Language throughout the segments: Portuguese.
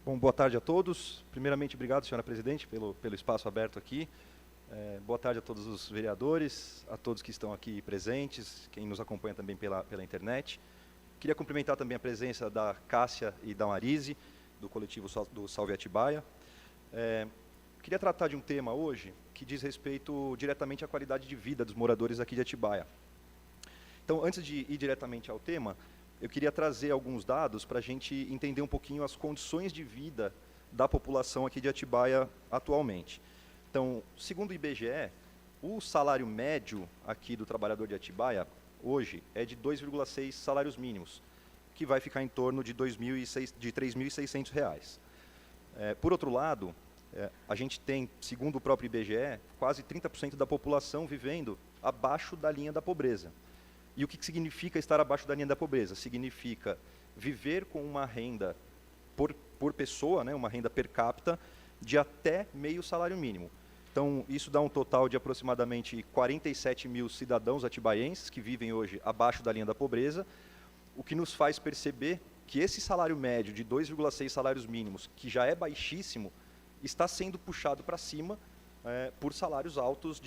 Bom, boa tarde a todos. Primeiramente, obrigado, senhora presidente, pelo espaço aberto aqui. Boa tarde a todos os vereadores, a todos que estão aqui presentes, quem nos acompanha também pela internet. Queria cumprimentar também a presença da Cássia e da Marise, do coletivo do Salve Atibaia. Queria tratar de um tema hoje que diz respeito diretamente à qualidade de vida dos moradores aqui de Atibaia. Então, antes de ir diretamente ao tema, eu queria trazer alguns dados para a gente entender um pouquinho as condições de vida da população aqui de Atibaia atualmente. Então, segundo o IBGE, o salário médio aqui do trabalhador de Atibaia, hoje, é de 2,6 salários mínimos, que vai ficar em torno de R$ 3.600. Por outro lado, a gente tem, segundo o próprio IBGE, quase 30% da população vivendo abaixo da linha da pobreza. E o que significa estar abaixo da linha da pobreza? Significa viver com uma renda por pessoa, né, uma renda per capita, de até meio salário mínimo. Então, isso dá um total de aproximadamente 47 mil cidadãos atibaienses que vivem hoje abaixo da linha da pobreza, o que nos faz perceber que esse salário médio de 2,6 salários mínimos, que já é baixíssimo, está sendo puxado para cima por salários altos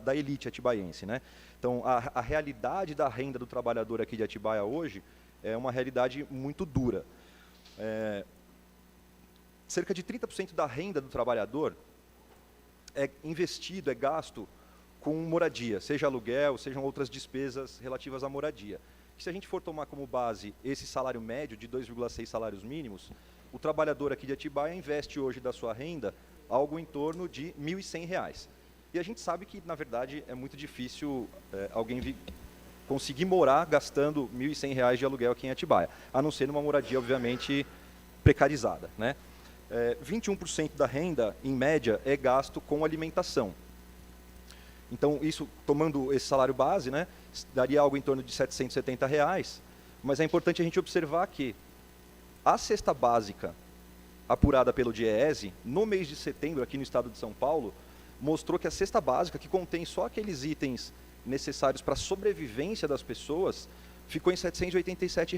da elite atibaiense, né? Então, a realidade da renda do trabalhador aqui de Atibaia hoje é uma realidade muito dura. Cerca de 30% da renda do trabalhador é investido, é gasto com moradia, seja aluguel, sejam outras despesas relativas à moradia. E se a gente for tomar como base esse salário médio de 2,6 salários mínimos, o trabalhador aqui de Atibaia investe hoje da sua renda algo em torno de R$ 1.100. E a gente sabe que, na verdade, é muito difícil alguém conseguir morar gastando R$ 1.100 de aluguel aqui em Atibaia, a não ser numa moradia, obviamente, precarizada, né? 21% da renda, em média, é gasto com alimentação. Então, isso, tomando esse salário base, né, daria algo em torno de R$ 770, mas é importante a gente observar que a cesta básica apurada pelo DIEESE, no mês de setembro, aqui no estado de São Paulo, mostrou que a cesta básica, que contém só aqueles itens necessários para a sobrevivência das pessoas, ficou em R$ 787.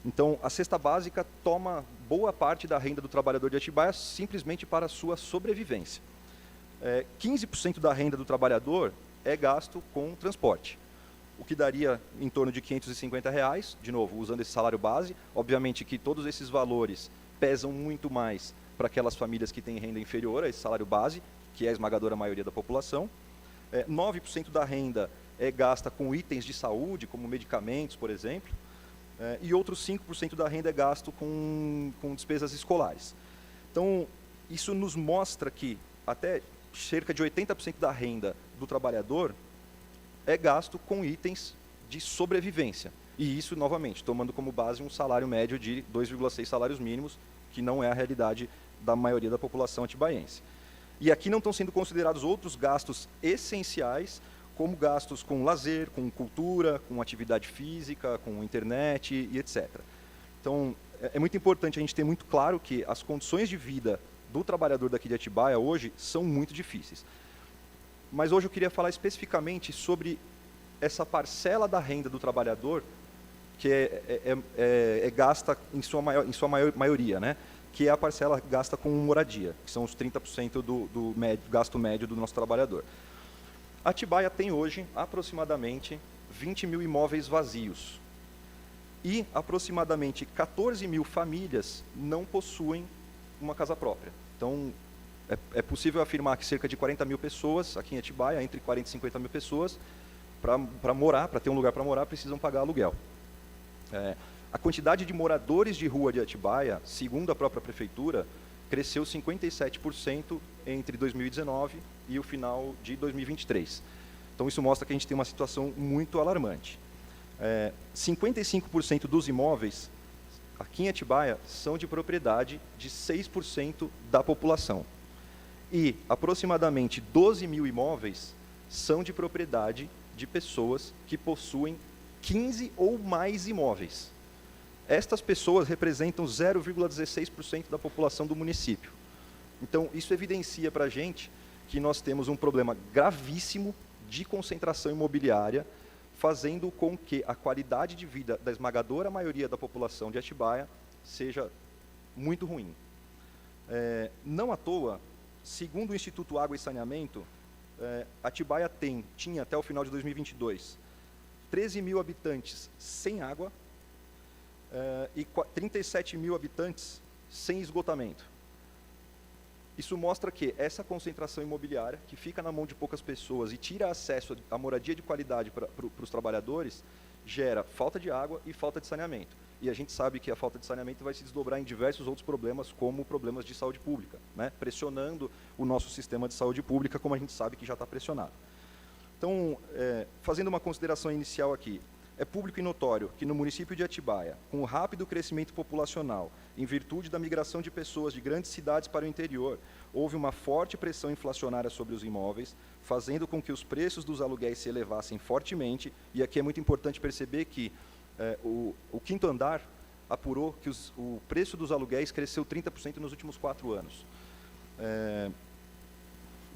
Então, a cesta básica toma boa parte da renda do trabalhador de Atibaia simplesmente para a sua sobrevivência. 15% da renda do trabalhador é gasto com transporte, o que daria em torno de R$ 550, de novo, usando esse salário base. Obviamente que todos esses valores pesam muito mais para aquelas famílias que têm renda inferior a esse salário base, que é a esmagadora maioria da população. 9% da renda é gasta com itens de saúde, como medicamentos, por exemplo, e outros 5% da renda é gasto com despesas escolares. Então, isso nos mostra que até cerca de 80% da renda do trabalhador é gasto com itens de sobrevivência. E isso, novamente, tomando como base um salário médio de 2,6 salários mínimos, que não é a realidade da maioria da população atibaiense. E aqui não estão sendo considerados outros gastos essenciais, como gastos com lazer, com cultura, com atividade física, com internet e etc. Então, é muito importante a gente ter muito claro que as condições de vida do trabalhador daqui de Atibaia hoje são muito difíceis. Mas hoje eu queria falar especificamente sobre essa parcela da renda do trabalhador que é gasta em sua maioria, né? Que é a parcela gasta com moradia, que são os 30% do gasto médio do nosso trabalhador. Atibaia tem hoje aproximadamente 20 mil imóveis vazios e aproximadamente 14 mil famílias não possuem uma casa própria. Então, é possível afirmar que cerca de 40 mil pessoas aqui em Atibaia, entre 40 e 50 mil pessoas, para ter um lugar para morar, precisam pagar aluguel. A quantidade de moradores de rua de Atibaia, segundo a própria prefeitura, cresceu 57% entre 2019 e o final de 2023. Então, isso mostra que a gente tem uma situação muito alarmante. 55% dos imóveis aqui em Atibaia são de propriedade de 6% da população. E aproximadamente 12 mil imóveis são de propriedade de pessoas que possuem 15 ou mais imóveis. Estas pessoas representam 0,16% da população do município. Então, isso evidencia para a gente que nós temos um problema gravíssimo de concentração imobiliária, fazendo com que a qualidade de vida da esmagadora maioria da população de Atibaia seja muito ruim. Não à toa, segundo o Instituto Água e Saneamento, Atibaia tinha até o final de 2022 13 mil habitantes sem água e 37 mil habitantes sem esgotamento. Isso mostra que essa concentração imobiliária, que fica na mão de poucas pessoas e tira acesso à moradia de qualidade para os trabalhadores, gera falta de água e falta de saneamento. E a gente sabe que a falta de saneamento vai se desdobrar em diversos outros problemas, como problemas de saúde pública, né? Pressionando o nosso sistema de saúde pública, como a gente sabe que já está pressionado. Então, fazendo uma consideração inicial aqui, é público e notório que no município de Atibaia, com o rápido crescimento populacional, em virtude da migração de pessoas de grandes cidades para o interior, houve uma forte pressão inflacionária sobre os imóveis, fazendo com que os preços dos aluguéis se elevassem fortemente, e aqui é muito importante perceber que o quinto andar apurou que o preço dos aluguéis cresceu 30% nos últimos 4 anos.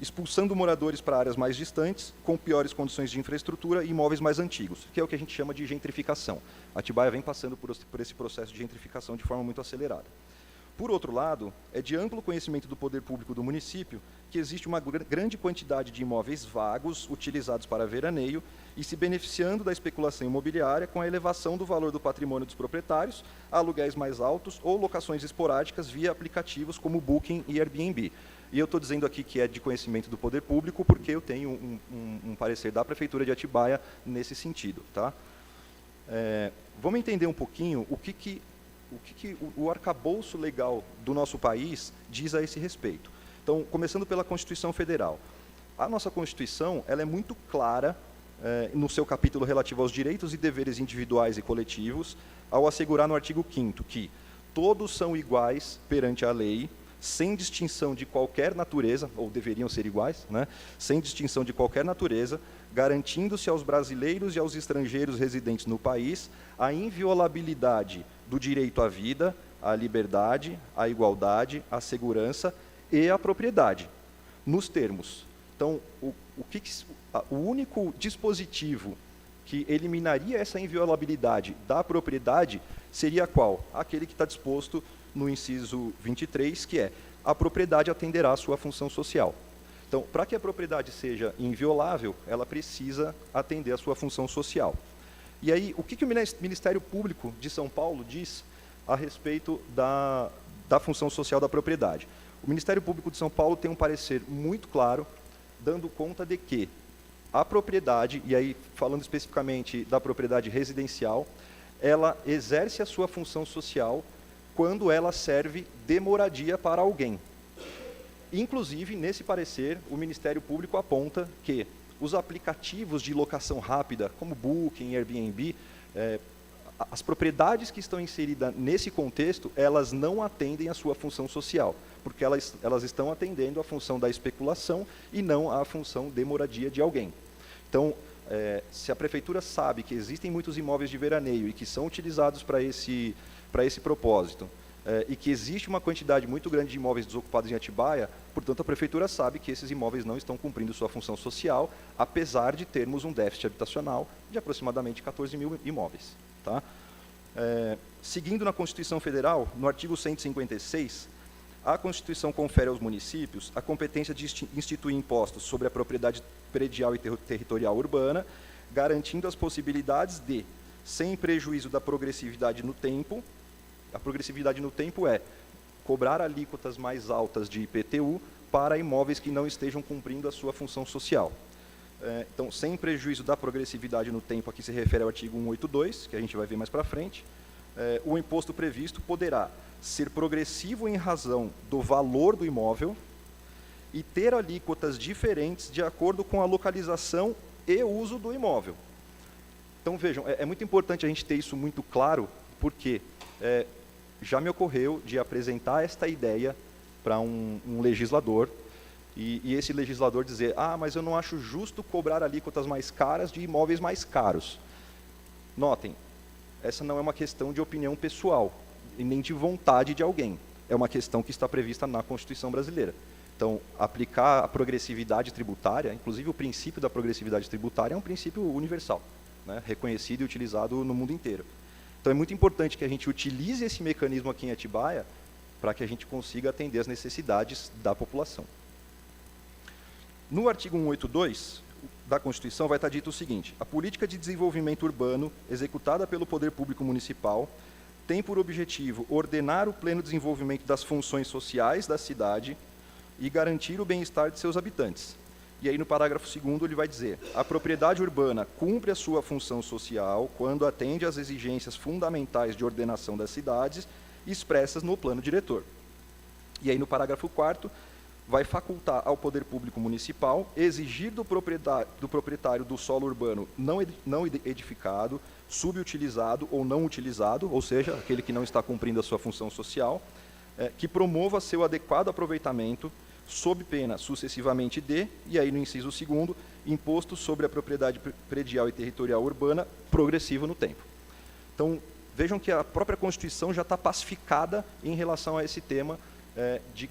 Expulsando moradores para áreas mais distantes, com piores condições de infraestrutura e imóveis mais antigos, que é o que a gente chama de gentrificação. Atibaia vem passando por esse processo de gentrificação de forma muito acelerada. Por outro lado, é de amplo conhecimento do poder público do município que existe uma grande quantidade de imóveis vagos utilizados para veraneio e se beneficiando da especulação imobiliária com a elevação do valor do patrimônio dos proprietários, aluguéis mais altos ou locações esporádicas via aplicativos como Booking e Airbnb. E eu estou dizendo aqui que é de conhecimento do poder público porque eu tenho um parecer da Prefeitura de Atibaia nesse sentido. Tá? Vamos entender um pouquinho o que o arcabouço legal do nosso país diz a esse respeito. Então, começando pela Constituição Federal. A nossa Constituição ela é muito clara no seu capítulo relativo aos direitos e deveres individuais e coletivos, ao assegurar no artigo 5º que todos são iguais perante a lei, sem distinção de qualquer natureza, ou deveriam ser iguais, né? Sem distinção de qualquer natureza, garantindo-se aos brasileiros e aos estrangeiros residentes no país a inviolabilidade do direito à vida, à liberdade, à igualdade, à segurança e à propriedade, nos termos. Então, o único dispositivo que eliminaria essa inviolabilidade da propriedade seria qual? Aquele que está disposto no inciso 23, que é a propriedade atenderá à sua função social. Então, para que a propriedade seja inviolável, ela precisa atender à sua função social. E aí, o que o Ministério Público de São Paulo diz a respeito da função social da propriedade? O Ministério Público de São Paulo tem um parecer muito claro, dando conta de que a propriedade, e aí falando especificamente da propriedade residencial, ela exerce a sua função social quando ela serve de moradia para alguém. Inclusive, nesse parecer, o Ministério Público aponta que os aplicativos de locação rápida, como Booking, Airbnb, as propriedades que estão inseridas nesse contexto, elas não atendem à sua função social, porque elas estão atendendo à função da especulação e não à função de moradia de alguém. Então, se a Prefeitura sabe que existem muitos imóveis de veraneio e que são utilizados para esse propósito, e que existe uma quantidade muito grande de imóveis desocupados em Atibaia, portanto, a Prefeitura sabe que esses imóveis não estão cumprindo sua função social, apesar de termos um déficit habitacional de aproximadamente 14 mil imóveis. Tá? Seguindo na Constituição Federal, no artigo 156, a Constituição confere aos municípios a competência de instituir impostos sobre a propriedade predial e territorial urbana, garantindo as possibilidades de, sem prejuízo da progressividade no tempo, a progressividade no tempo é cobrar alíquotas mais altas de IPTU para imóveis que não estejam cumprindo a sua função social. Então, sem prejuízo da progressividade no tempo, aqui se refere ao artigo 182, que a gente vai ver mais para frente, o imposto previsto poderá ser progressivo em razão do valor do imóvel e ter alíquotas diferentes de acordo com a localização e uso do imóvel. Então, vejam, é muito importante a gente ter isso muito claro, porque já me ocorreu de apresentar esta ideia para um legislador, e esse legislador dizer, mas eu não acho justo cobrar alíquotas mais caras de imóveis mais caros. Notem, essa não é uma questão de opinião pessoal, e nem de vontade de alguém. É uma questão que está prevista na Constituição brasileira. Então, aplicar a progressividade tributária, inclusive o princípio da progressividade tributária, é um princípio universal, né, reconhecido e utilizado no mundo inteiro. Então, é muito importante que a gente utilize esse mecanismo aqui em Atibaia para que a gente consiga atender as necessidades da população. No artigo 182 da Constituição vai estar dito o seguinte: a política de desenvolvimento urbano executada pelo poder público municipal tem por objetivo ordenar o pleno desenvolvimento das funções sociais da cidade e garantir o bem-estar de seus habitantes. E aí, no parágrafo 2º, ele vai dizer: a propriedade urbana cumpre a sua função social quando atende às exigências fundamentais de ordenação das cidades expressas no plano diretor. E aí, no parágrafo 4º, vai facultar ao poder público municipal exigir do proprietário do solo urbano não edificado, subutilizado ou não utilizado, ou seja, aquele que não está cumprindo a sua função social, que promova seu adequado aproveitamento, sob pena sucessivamente de, e aí no inciso 2º, imposto sobre a propriedade predial e territorial urbana progressivo no tempo. Então, vejam que a própria Constituição já está pacificada em relação a esse tema de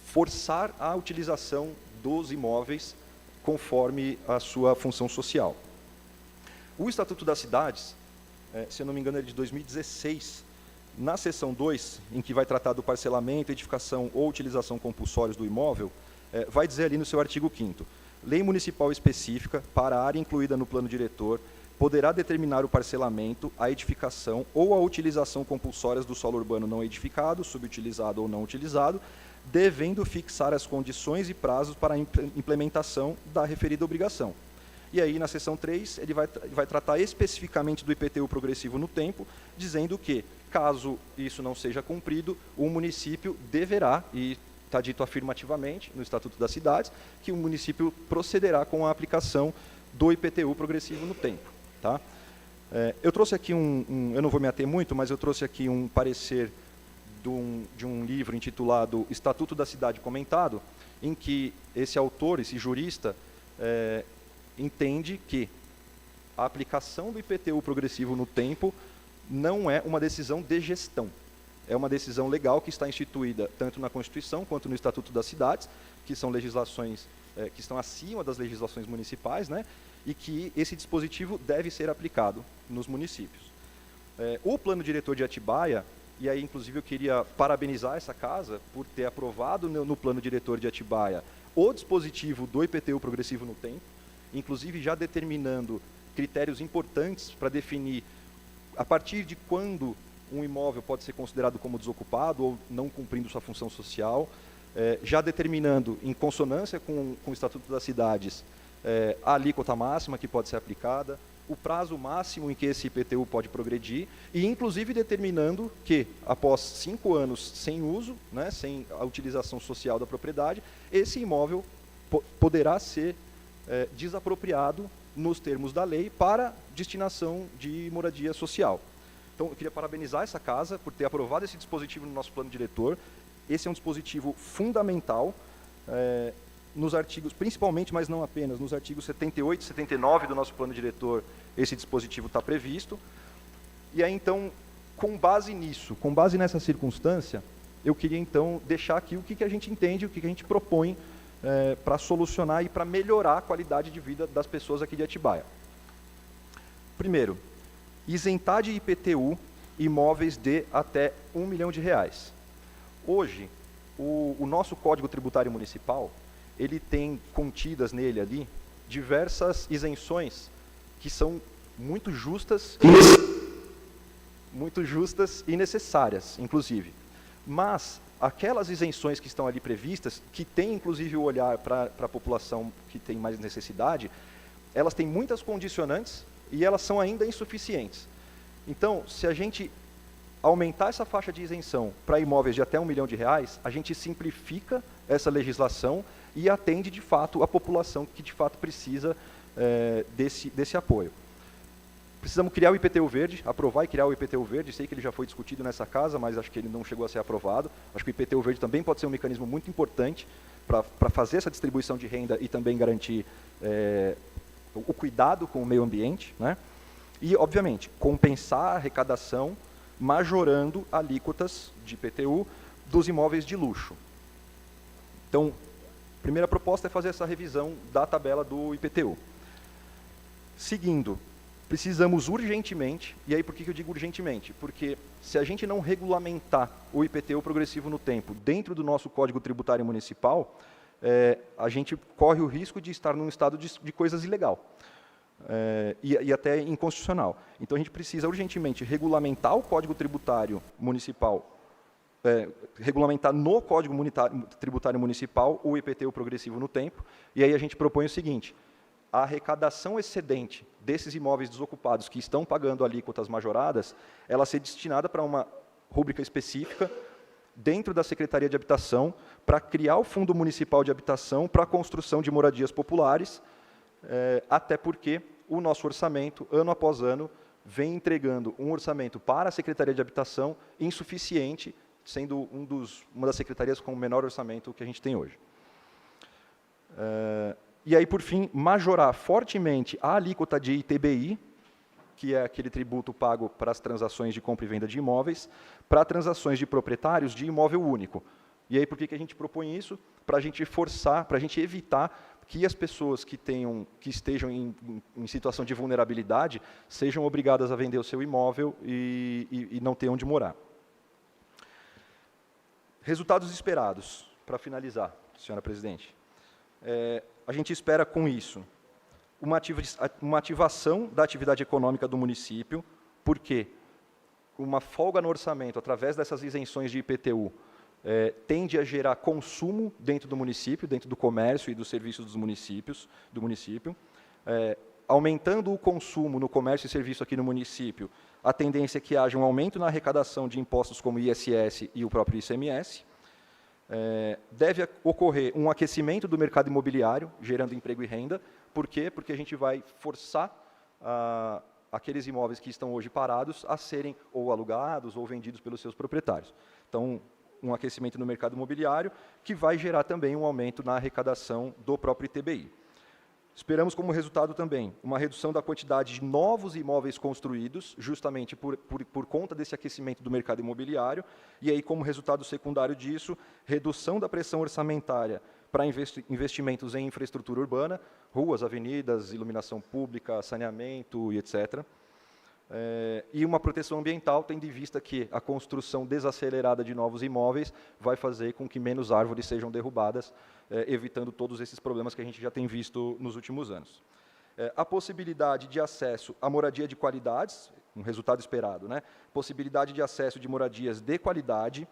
forçar a utilização dos imóveis conforme a sua função social. O Estatuto das Cidades, se eu não me engano, é de 2016, na seção 2, em que vai tratar do parcelamento, edificação ou utilização compulsórios do imóvel, vai dizer ali no seu artigo 5º, lei municipal específica para a área incluída no plano diretor poderá determinar o parcelamento, a edificação ou a utilização compulsórias do solo urbano não edificado, subutilizado ou não utilizado, devendo fixar as condições e prazos para a implementação da referida obrigação. E aí, na seção 3, ele vai tratar especificamente do IPTU progressivo no tempo, dizendo que, caso isso não seja cumprido, o município deverá, e está dito afirmativamente no Estatuto das Cidades, que o município procederá com a aplicação do IPTU progressivo no tempo. Tá? Eu trouxe aqui eu não vou me ater muito, mas eu trouxe aqui um parecer de um livro intitulado Estatuto da Cidade Comentado, em que esse autor, esse jurista, entende que a aplicação do IPTU progressivo no tempo não é uma decisão de gestão. É uma decisão legal que está instituída tanto na Constituição quanto no Estatuto das Cidades, que são legislações que estão acima das legislações municipais, né, e que esse dispositivo deve ser aplicado nos municípios. O Plano Diretor de Atibaia, e aí, inclusive, eu queria parabenizar essa casa por ter aprovado no Plano Diretor de Atibaia o dispositivo do IPTU progressivo no tempo, inclusive já determinando critérios importantes para definir a partir de quando um imóvel pode ser considerado como desocupado ou não cumprindo sua função social, já determinando, em consonância com o Estatuto das Cidades, a alíquota máxima que pode ser aplicada, o prazo máximo em que esse IPTU pode progredir e, inclusive, determinando que, após 5 anos sem uso, né, sem a utilização social da propriedade, esse imóvel poderá ser desapropriado nos termos da lei para destinação de moradia social. Então, eu queria parabenizar essa casa por ter aprovado esse dispositivo no nosso plano diretor. Esse é um dispositivo fundamental, nos artigos, principalmente, mas não apenas, nos artigos 78 e 79 do nosso plano diretor, esse dispositivo está previsto. E aí, então, com base nisso, com base nessa circunstância, eu queria, então, deixar aqui o que a gente entende, o que a gente propõe para solucionar e para melhorar a qualidade de vida das pessoas aqui de Atibaia. Primeiro, isentar de IPTU imóveis de até R$ 1 milhão. Hoje, o nosso Código Tributário Municipal, ele tem contidas nele ali diversas isenções que são muito justas e necessárias, inclusive. Mas aquelas isenções que estão ali previstas, que têm inclusive o olhar para a população que tem mais necessidade, elas têm muitas condicionantes e elas são ainda insuficientes. Então, se a gente aumentar essa faixa de isenção para imóveis de até R$ 1 milhão, a gente simplifica essa legislação e atende, de fato, a população que, de fato, precisa desse apoio. Precisamos criar o IPTU verde, aprovar e criar o IPTU verde. Sei que ele já foi discutido nessa casa, mas acho que ele não chegou a ser aprovado. Acho que o IPTU verde também pode ser um mecanismo muito importante para fazer essa distribuição de renda e também garantir o cuidado com o meio ambiente, né? E, obviamente, compensar a arrecadação majorando alíquotas de IPTU dos imóveis de luxo. Então, a primeira proposta é fazer essa revisão da tabela do IPTU. Seguindo, precisamos urgentemente, e aí por que eu digo urgentemente? Porque se a gente não regulamentar o IPTU progressivo no tempo dentro do nosso Código Tributário Municipal, a gente corre o risco de estar num estado de coisas ilegal. E até inconstitucional. Então, a gente precisa urgentemente regulamentar o Código Tributário Municipal, regulamentar no Código Tributário Municipal o IPTU progressivo no tempo, e aí a gente propõe o seguinte: a arrecadação excedente desses imóveis desocupados que estão pagando alíquotas majoradas, ela ser destinada para uma rúbrica específica dentro da Secretaria de Habitação para criar o Fundo Municipal de Habitação para a construção de moradias populares, até porque o nosso orçamento, ano após ano, vem entregando um orçamento para a Secretaria de Habitação insuficiente, sendo uma das secretarias com o menor orçamento que a gente tem hoje. E aí, por fim, majorar fortemente a alíquota de ITBI, que é aquele tributo pago para as transações de compra e venda de imóveis, para transações de proprietários de imóvel único. E aí, por que a gente propõe isso? Para a gente forçar, para a gente evitar que as pessoas que estejam em situação de vulnerabilidade sejam obrigadas a vender o seu imóvel e não ter onde morar. Resultados esperados, para finalizar, senhora presidente. A gente espera, com isso, uma ativação da atividade econômica do município, porque uma folga no orçamento, através dessas isenções de IPTU, tende a gerar consumo dentro do município, dentro do comércio e dos serviços do município. Aumentando o consumo no comércio e serviço aqui no município, a tendência é que haja um aumento na arrecadação de impostos como ISS e o próprio ICMS. Deve ocorrer um aquecimento do mercado imobiliário, gerando emprego e renda. Por quê? Porque a gente vai forçar aqueles imóveis que estão hoje parados a serem ou alugados ou vendidos pelos seus proprietários. Então, um aquecimento no mercado imobiliário, que vai gerar também um aumento na arrecadação do próprio ITBI. Esperamos como resultado também uma redução da quantidade de novos imóveis construídos, justamente por conta desse aquecimento do mercado imobiliário, e aí, como resultado secundário disso, redução da pressão orçamentária para investimentos em infraestrutura urbana, ruas, avenidas, iluminação pública, saneamento e etc., e uma proteção ambiental, tendo em vista que a construção desacelerada de novos imóveis vai fazer com que menos árvores sejam derrubadas, evitando todos esses problemas que a gente já tem visto nos últimos anos. A possibilidade de acesso à moradia de qualidades, um resultado esperado, né? Possibilidade de acesso de moradias de qualidade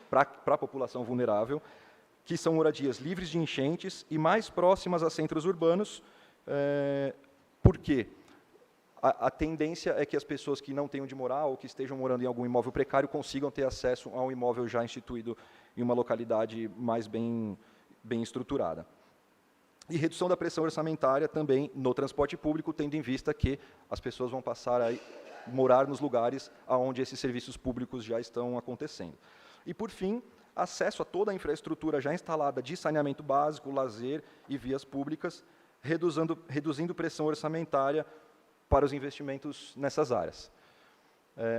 para a população vulnerável, que são moradias livres de enchentes e mais próximas a centros urbanos. Por quê? A tendência é que as pessoas que não tenham de morar ou que estejam morando em algum imóvel precário consigam ter acesso a um imóvel já instituído em uma localidade mais bem estruturada. E redução da pressão orçamentária também no transporte público, tendo em vista que as pessoas vão passar a morar nos lugares onde esses serviços públicos já estão acontecendo. E, por fim, acesso a toda a infraestrutura já instalada de saneamento básico, lazer e vias públicas, reduzindo pressão orçamentária para os investimentos nessas áreas.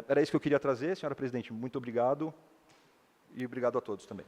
Era isso que eu queria trazer, senhora presidente. Muito obrigado e obrigado a todos também.